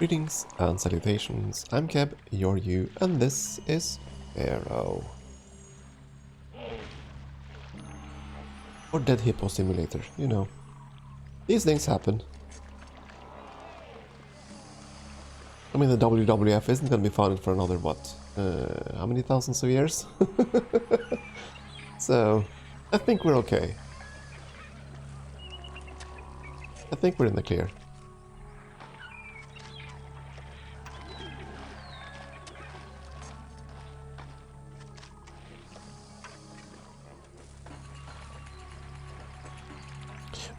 Greetings and salutations, I'm Keb, you're you, and this is Pharaoh. Or Dead Hippo Simulator, you know. These things happen. I mean, the WWF isn't gonna be founded for another, what, how many thousands of years? So, I think we're okay. I think we're in the clear.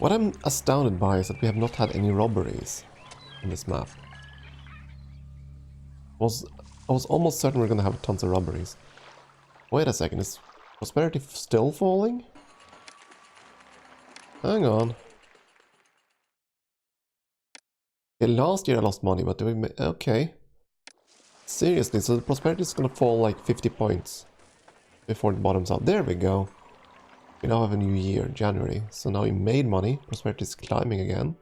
What I'm astounded by is that we have not had any robberies in this map. I was almost certain we're gonna have tons of robberies. Wait a second, is prosperity still falling? Hang on. Yeah, last year I lost money, but do we okay. Seriously, so the prosperity is gonna fall like 50 points before it bottoms out. There we go. We now have a new year, January. So now we made money. Prosperity is climbing again.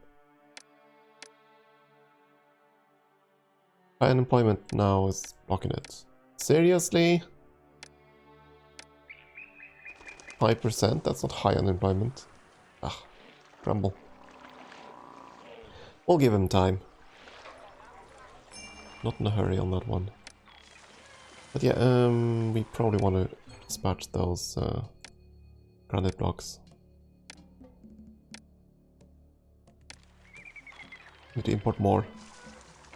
High unemployment now is blocking it. Seriously? 5%? That's not high unemployment. Ah, grumble. We'll give him time. Not in a hurry on that one. But yeah, we probably want to dispatch those granite blocks. Need to import more.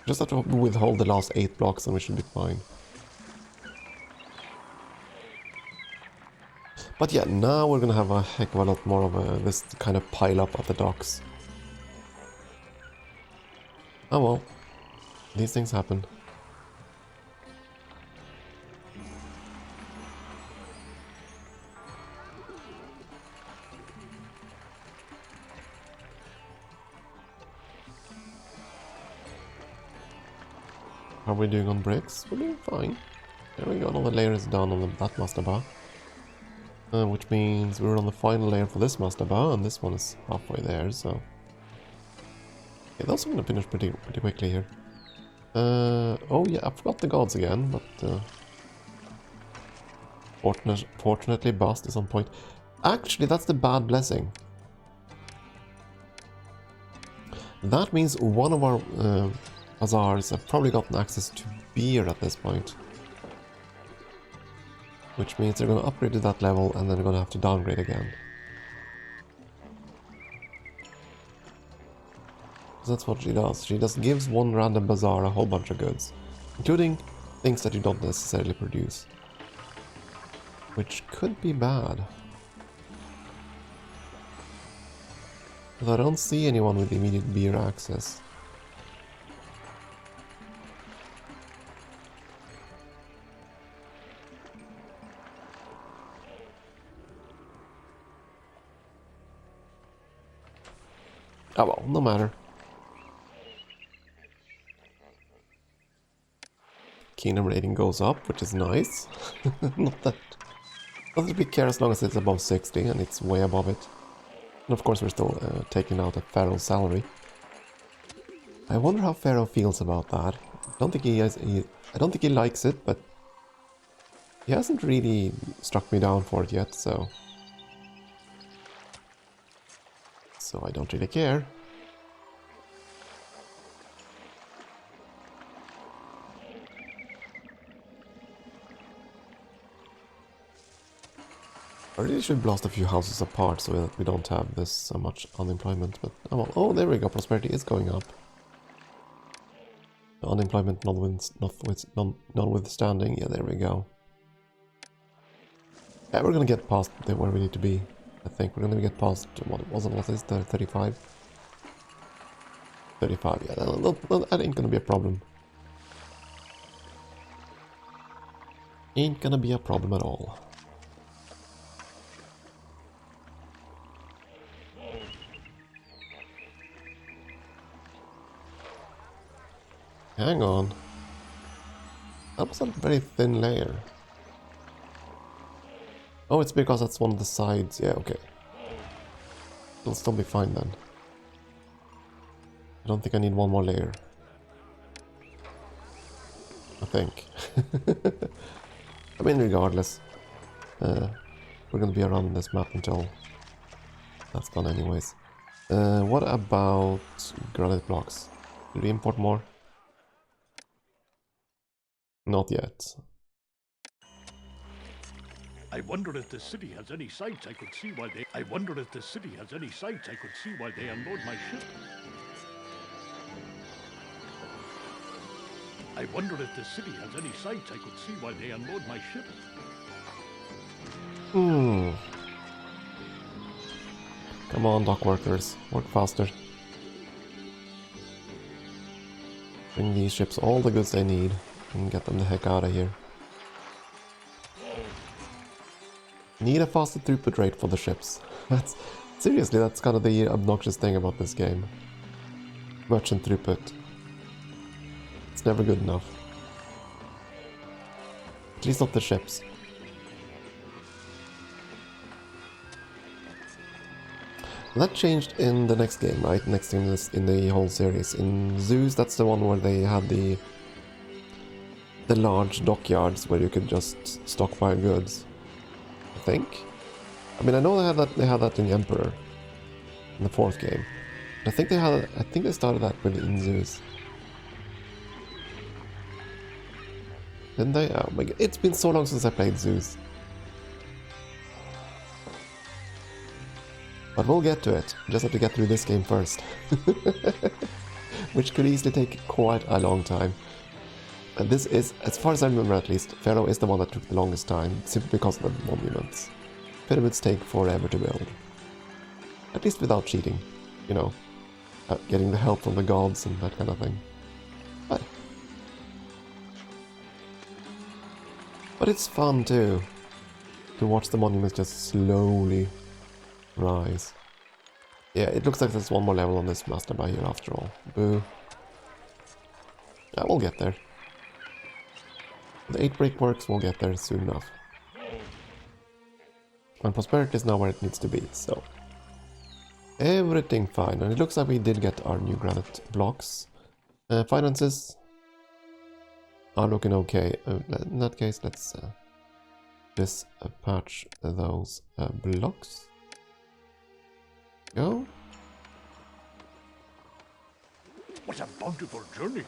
Just have to withhold the last 8 blocks and we should be fine. But yeah, now we're gonna have a heck of a lot more of this kind of pile up at the docks. Oh well, these things happen. How are we doing on bricks? We're doing fine. There we go, all the layers done on that mastaba. Which means we're on the final layer for this mastaba, and this one is halfway there, so... Yeah, those are gonna finish pretty quickly here. Oh yeah, I forgot the gods again, but... Fortunately, Bast is on point. Actually, that's the bad blessing. That means one of our bazaars have probably gotten access to beer at this point. Which means they're going to upgrade to that level and then they're going to have to downgrade again. That's what she does. She just gives one random bazaar a whole bunch of goods. Including things that you don't necessarily produce. Which could be bad. But I don't see anyone with immediate beer access. Oh well, no matter. Kingdom rating goes up, which is nice. Not that a big care as long as it's above 60 and it's way above it. And of course we're still taking out a Pharaoh's salary. I wonder how Pharaoh feels about that. I don't think I don't think he likes it, but he hasn't really struck me down for it yet, so I don't really care. I really should blast a few houses apart so that we don't have this so much unemployment, but oh well. Oh, there we go, prosperity is going up. The unemployment notwithstanding, yeah, there we go. Yeah, we're gonna get past where we need to be. I think we're gonna get past, what is there, 35? 35, yeah, that ain't gonna be a problem. Ain't gonna be a problem at all. Hang on. That was a very thin layer. Oh, it's because that's one of the sides. Yeah, okay. It'll still be fine then. I don't think I need one more layer. I think. I mean, regardless. We're gonna be around this map until that's done anyways. What about granite blocks? Did we import more? Not yet. I wonder if the city has any sites I could see while they... I wonder if the city has any sites I could see while they unload my ship. I wonder if the city has any sites I could see while they unload my ship. Come on, dock workers. Work faster. Bring these ships all the goods they need and get them the heck out of here. Need a faster throughput rate for the ships. Seriously, that's kind of the obnoxious thing about this game. Merchant throughput. It's never good enough. At least not the ships. That changed in the next game, right? Next in the whole series. In Zeus, that's the one where they had the large dockyards where you could just stockpile goods. I think. I mean, I know they had that in Emperor, in the 4th game. I think they started that with in Zeus. Didn't they? Oh my god, it's been so long since I played Zeus. But we'll get to it. Just have to get through this game first. Which could easily take quite a long time. And this is, as far as I remember at least, Pharaoh is the one that took the longest time, simply because of the monuments. Pyramids take forever to build. At least without cheating, you know. Getting the help from the gods and that kind of thing. But it's fun too, to watch the monuments just slowly rise. Yeah, it looks like there's one more level on this master by here after all. Boo. Yeah, we'll get there. The 8 brickworks will get there soon enough. And prosperity is now where it needs to be, so... everything fine, and it looks like we did get our new granite blocks. Finances are looking okay. In that case, let's dispatch those blocks. Go. What a bountiful journey.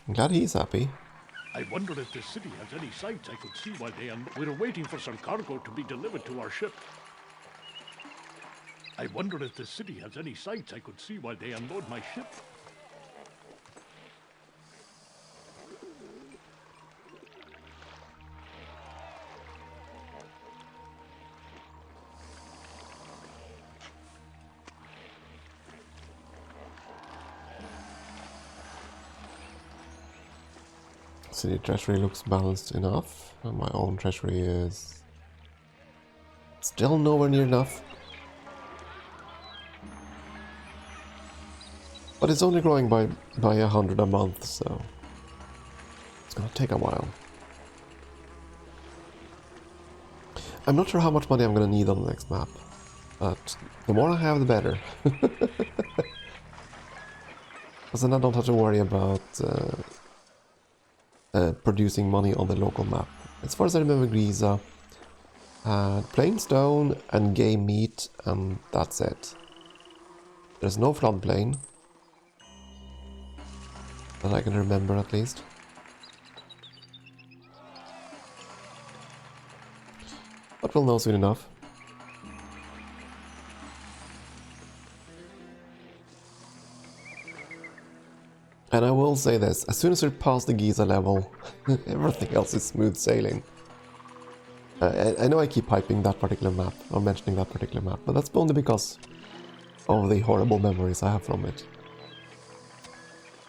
I'm glad he's happy. I wonder if the city has any sites I could see while they We're waiting for some cargo to be delivered to our ship. I wonder if the city has any sites I could see while they unload my ship. City treasury looks balanced enough, and my own treasury is still nowhere near enough. But it's only growing by 100 a month, so it's gonna take a while. I'm not sure how much money I'm gonna need on the next map, but the more I have, the better. Because then I don't have to worry about producing money on the local map. As far as I remember, Giza had plain stone and game meat, and that's it. There's no floodplain. That I can remember, at least. But we'll know soon enough. And I will say this, as soon as we pass the Giza level, everything else is smooth sailing. I know I keep hyping that particular map, or mentioning that particular map, but that's only because of the horrible memories I have from it.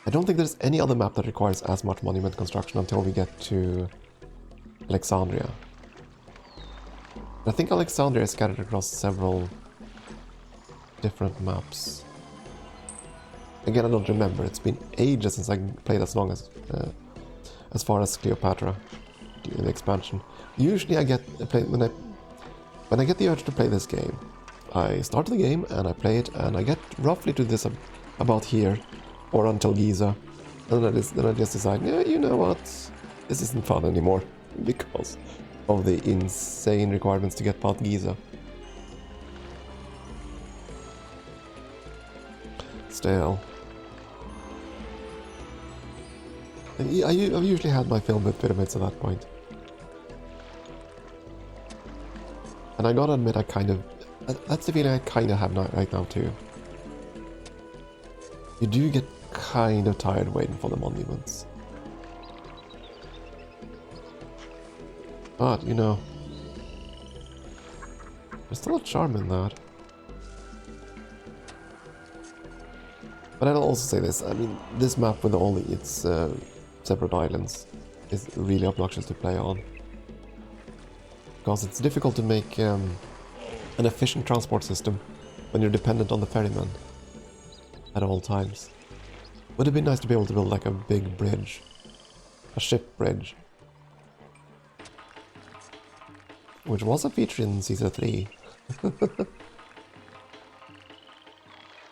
I don't think there's any other map that requires as much monument construction until we get to Alexandria. I think Alexandria is scattered across several different maps. Again, I don't remember. It's been ages since I played as far as Cleopatra in the expansion. Usually, when I get the urge to play this game, I start the game and I play it, and I get roughly to this about here, or until Giza, And then I just decide, yeah, you know what? This isn't fun anymore because of the insane requirements to get past Giza. Still. I've usually had my fill with pyramids at that point. And I gotta admit, that's the feeling I kind of have right now too. You do get kind of tired waiting for the monuments. But, you know, there's still a charm in that. But I'll also say this, I mean, this map with all its separate islands is really obnoxious to play on. Because it's difficult to make an efficient transport system when you're dependent on the ferryman at all times. Would it be nice to be able to build like a big bridge? A ship bridge. Which was a feature in Season 3.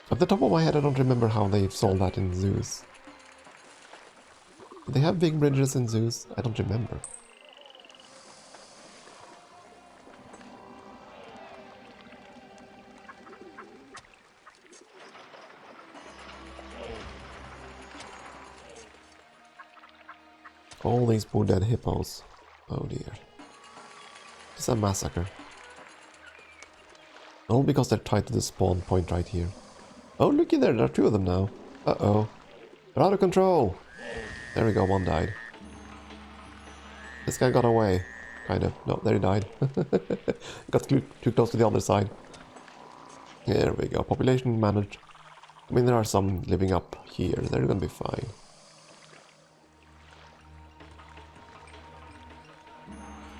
At the top of my head, I don't remember how they solved that in Zeus. Do they have big bridges in Zeus? I don't remember. All these poor dead hippos. Oh dear. It's a massacre. All because they're tied to the spawn point right here. Oh, looky there are two of them now. Uh-oh. They're out of control! There we go, one died. This guy got away. Kind of. No, there he died. Got too close to the other side. There we go. Population managed. I mean, there are some living up here. They're gonna be fine.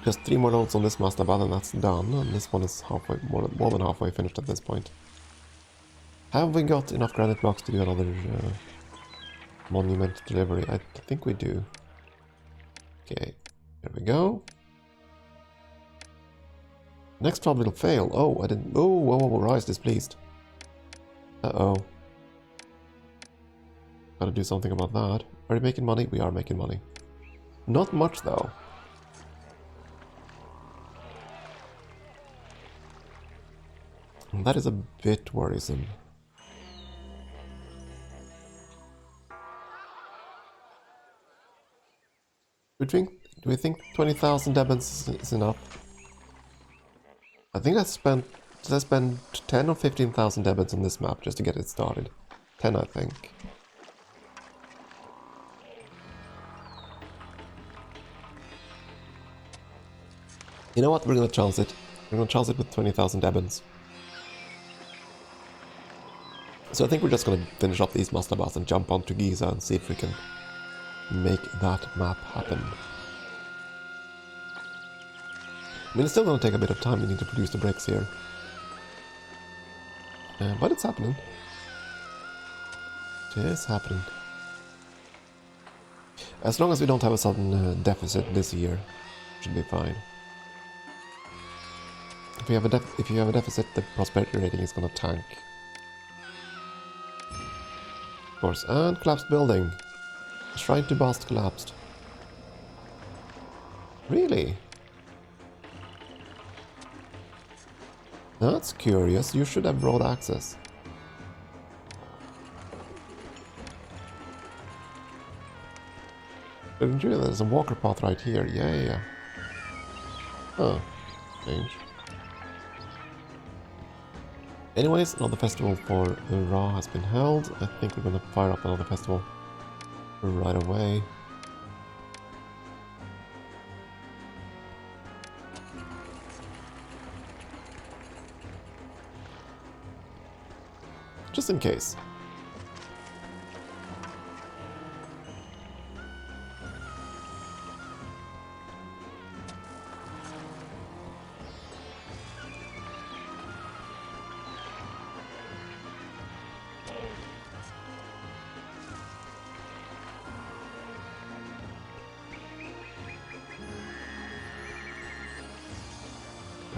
Just 3 more loads on this mastaba and that's done. And this one is halfway, more than halfway finished at this point. Have we got enough granite blocks to do another monument delivery? I think we do. Okay, here we go. Next job will fail. Oh, I didn't. Oh, whoa, Rise displeased. Uh-oh. Gotta do something about that. Are we making money? We are making money. Not much, though. That is a bit worrisome. Do we think 20,000 demons is enough? I think I spent 10 or 15,000 demons on this map just to get it started. 10, I think. You know what? We're gonna chance it. We're gonna chance it with 20,000 demons. So I think we're just gonna finish up these mastabas and jump onto Giza and see if we can make that map happen. I mean, it's still gonna take a bit of time. We need to produce the bricks here. But it's happening. It is happening. As long as we don't have a sudden deficit this year, should be fine. If you have a deficit, the prosperity rating is gonna tank. Of course, and collapsed building. Shrine to Bast collapsed. Really? That's curious. You should have broad access. Didn't you? There's a walker path right here. Yeah. Huh. Strange. Anyways, another festival for the Ra has been held. I think we're gonna fire up another festival right away. Just in case.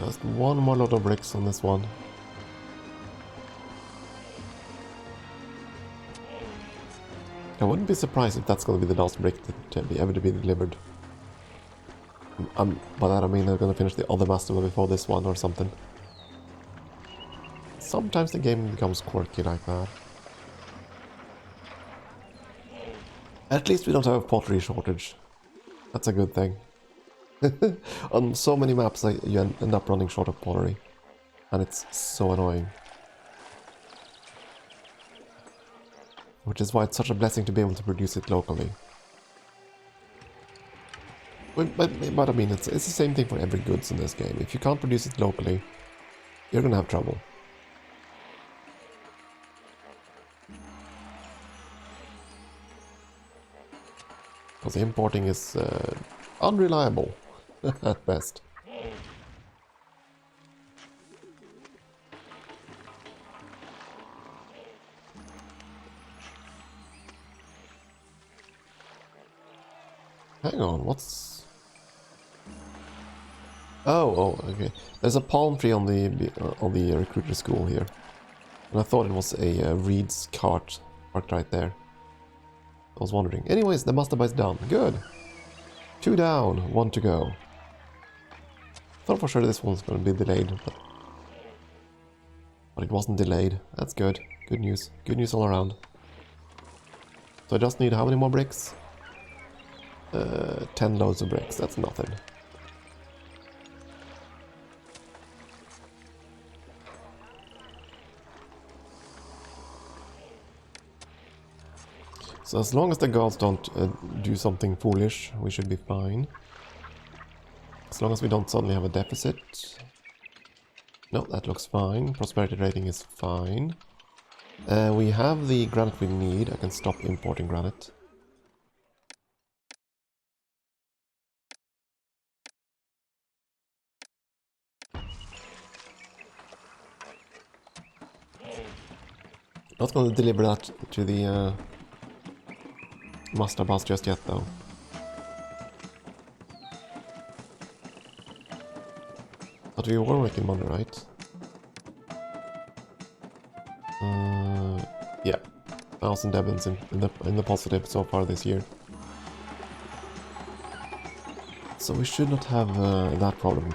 Just one more lot of bricks on this one. I wouldn't be surprised if that's going to be the last brick that ever to be delivered. By that I mean they're going to finish the other master before this one or something. Sometimes the game becomes quirky like that. At least we don't have a pottery shortage. That's a good thing. On so many maps you end up running short of pottery. And it's so annoying. Which is why it's such a blessing to be able to produce it locally. But I mean, it's the same thing for every goods in this game. If you can't produce it locally, you're gonna have trouble. Because importing is unreliable at best. Hang on, what's... Oh, okay. There's a palm tree on the recruiter school here. And I thought it was a Reed's cart parked right there. I was wondering. Anyways, the master bite's done. Good. 2 down, 1 to go. Thought for sure this one's going to be delayed, but it wasn't delayed. That's good. Good news. Good news all around. So I just need how many more bricks? 10 loads of bricks. That's nothing. So as long as the gods don't do something foolish, we should be fine. As long as we don't suddenly have a deficit. No, that looks fine. Prosperity rating is fine. We have the granite we need. I can stop importing granite. Not going to deliver that to the master boss just yet, though. But we were making money, right? Yeah, 1,000 debits in the positive so far this year. So we should not have that problem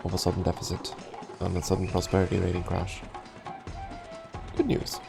of a sudden deficit and a sudden prosperity rating crash. Good news.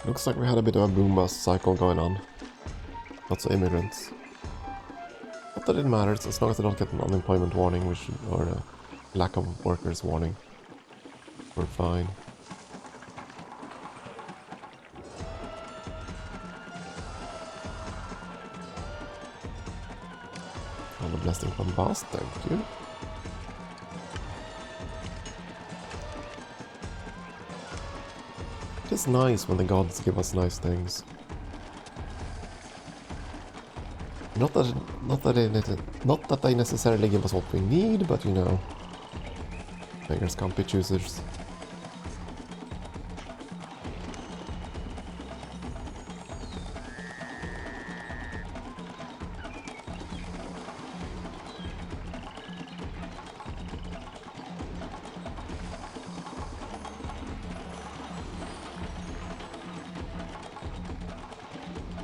Looks like we had a bit of a boom-bust cycle going on. Lots of immigrants. Not that it matters, as long as they don't get an unemployment warning, or a lack of workers warning. We're fine. And a blessing from boss, thank you. It's nice when the gods give us nice things. Not that they necessarily give us what we need, but you know, beggars can't be choosers.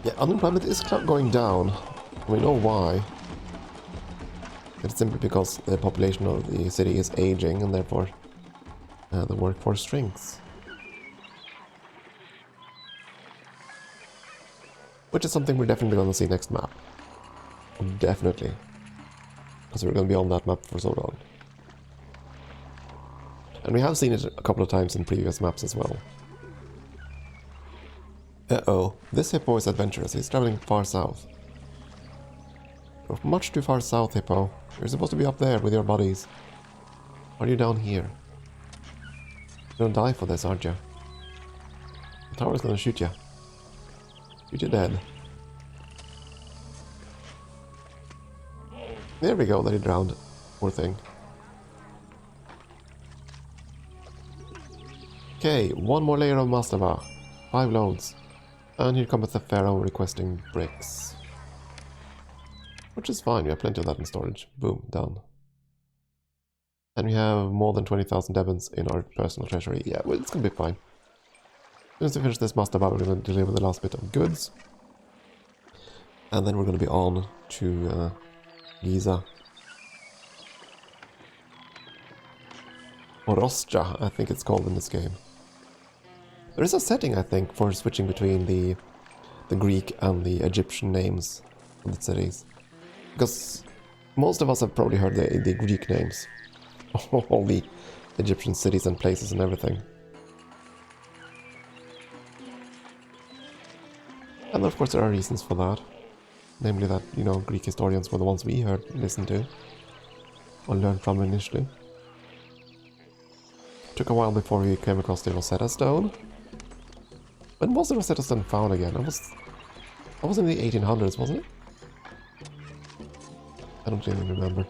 Yeah, unemployment is going down. We know why. It's simply because the population of the city is aging and therefore the workforce shrinks. Which is something we're definitely going to see next map. Definitely. Because we're going to be on that map for so long. And we have seen it a couple of times in previous maps as well. Uh-oh, this hippo is adventurous. He's traveling far south. You're much too far south, hippo. You're supposed to be up there with your buddies. Why are you down here? You're gonna die for this, aren't you? The tower's gonna shoot you. Shoot you dead. There we go, that he drowned. Poor thing. Okay, one more layer of mastaba. 5 loads. And here comes the Pharaoh requesting bricks. Which is fine, we have plenty of that in storage. Boom, done. And we have more than 20,000 devons in our personal treasury. Yeah, well, it's gonna be fine. As soon as we finish this mastaba, we're gonna deliver the last bit of goods. And then we're gonna be on to Giza. Or Rosja, I think it's called in this game. There is a setting, I think, for switching between the Greek and the Egyptian names of the cities. Because most of us have probably heard the Greek names. All the Egyptian cities and places and everything. And of course there are reasons for that. Namely that, you know, Greek historians were the ones we listened to. Or learned from initially. Took a while before we came across the Rosetta Stone. When was the Rosetta Stone found again? That was in the 1800s, wasn't it? I don't even remember.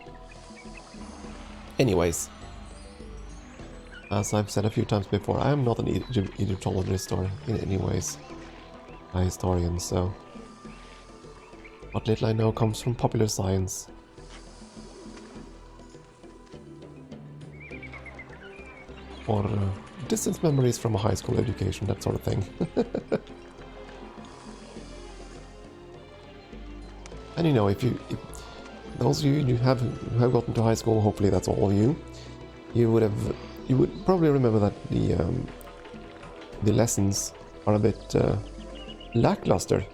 Anyways, as I've said a few times before, I am not an Egyptologist or in any ways a historian, so what little I know comes from popular science. Or distant memories from a high school education, that sort of thing. And you know, if those of you who have gotten to high school, hopefully that's all of you, you would probably remember that the lessons are a bit lackluster.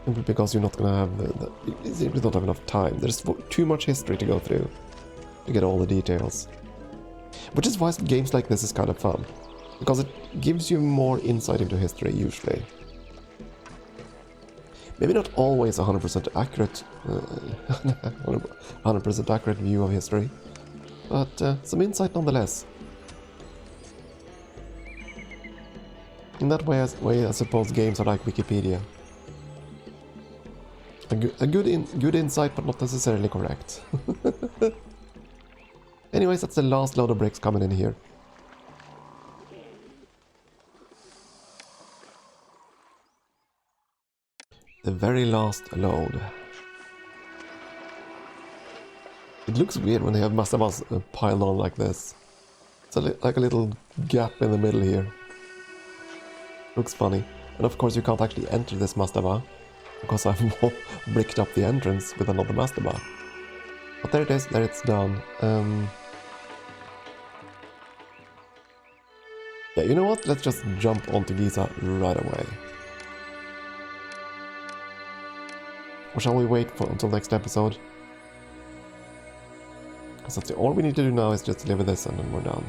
Simply because you're not gonna have you simply don't have enough time. There's too much history to go through to get all the details. Which is why games like this is kind of fun, because it gives you more insight into history usually. Maybe not always 100% accurate, 100% accurate view of history, but some insight nonetheless. In that way, I suppose games are like Wikipedia. A good insight, but not necessarily correct. Anyways, that's the last load of bricks coming in here. The very last load. It looks weird when they have mastabas piled on like this. It's like a little gap in the middle here. Looks funny. And of course you can't actually enter this mastaba, because I've bricked up the entrance with another mastaba. But there it is, there it's done. Yeah, you know what? Let's just jump onto Giza right away. Or shall we wait until next episode? Because that's all we need to do now is just deliver this and then we're done.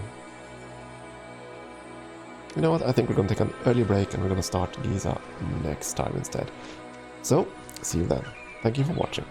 You know what? I think we're going to take an early break and we're going to start Giza next time instead. So, see you then. Thank you for watching.